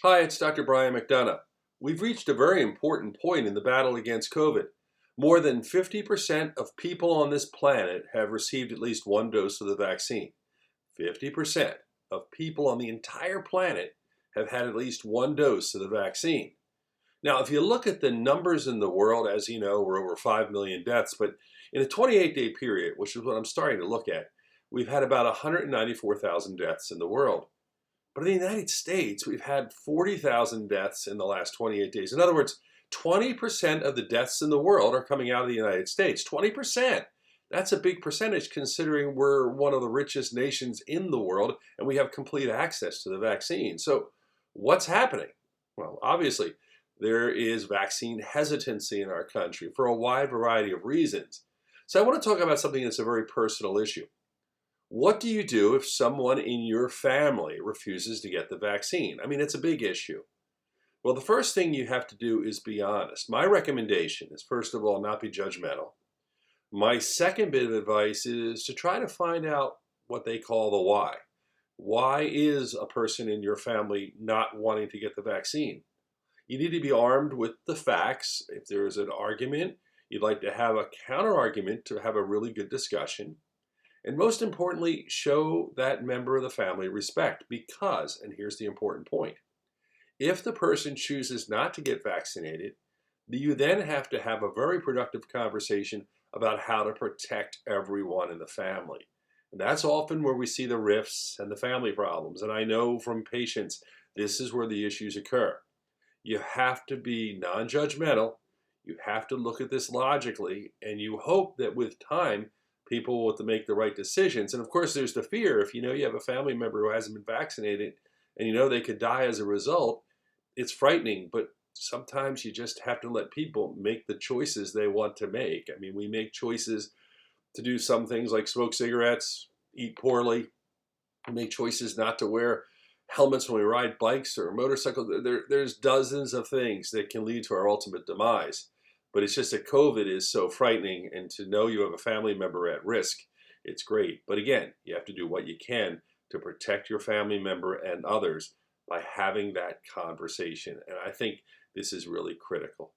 Hi, it's Dr. Brian McDonough. We've reached a very important point in the battle against COVID. More than 50% of people on this planet have received at least one dose of the vaccine. 50% of people on the entire planet have had at least one dose of the vaccine. Now, if you look at the numbers in the world, as you know, we're over 5 million deaths, but in a 28-day period, which is what I'm starting to look at, we've had about 194,000 deaths in the world. But in the United States, we've had 40,000 deaths in the last 28 days. In other words, 20% of the deaths in the world are coming out of the United States. 20%. That's a big percentage considering we're one of the richest nations in the world and we have complete access to the vaccine. So, what's happening? Well, obviously, there is vaccine hesitancy in our country for a wide variety of reasons. So, I want to talk about something that's a very personal issue. What do you do if someone in your family refuses to get the vaccine? I mean, it's a big issue. Well, the first thing you have to do is be honest. My recommendation is, first of all, not be judgmental. My second bit of advice is to try to find out what they call the why. Why is a person in your family not wanting to get the vaccine? You need to be armed with the facts. If there is an argument, you'd like to have a counter argument to have a really good discussion. And most importantly, show that member of the family respect because, and here's the important point, if the person chooses not to get vaccinated, you then have to have a very productive conversation about how to protect everyone in the family. And that's often where we see the rifts and the family problems. And I know from patients, this is where the issues occur. You have to be non judgmental. You have to look at this logically, and you hope that with time, people will make the right decisions. And of course, there's the fear if you know you have a family member who hasn't been vaccinated and you know they could die as a result, it's frightening. But sometimes you just have to let people make the choices they want to make. I mean, we make choices to do some things like smoke cigarettes, eat poorly, make choices not to wear helmets when we ride bikes or motorcycles. There's dozens of things that can lead to our ultimate demise. But it's just that COVID is so frightening, and to know you have a family member at risk, it's great. But again, you have to do what you can to protect your family member and others by having that conversation. And I think this is really critical.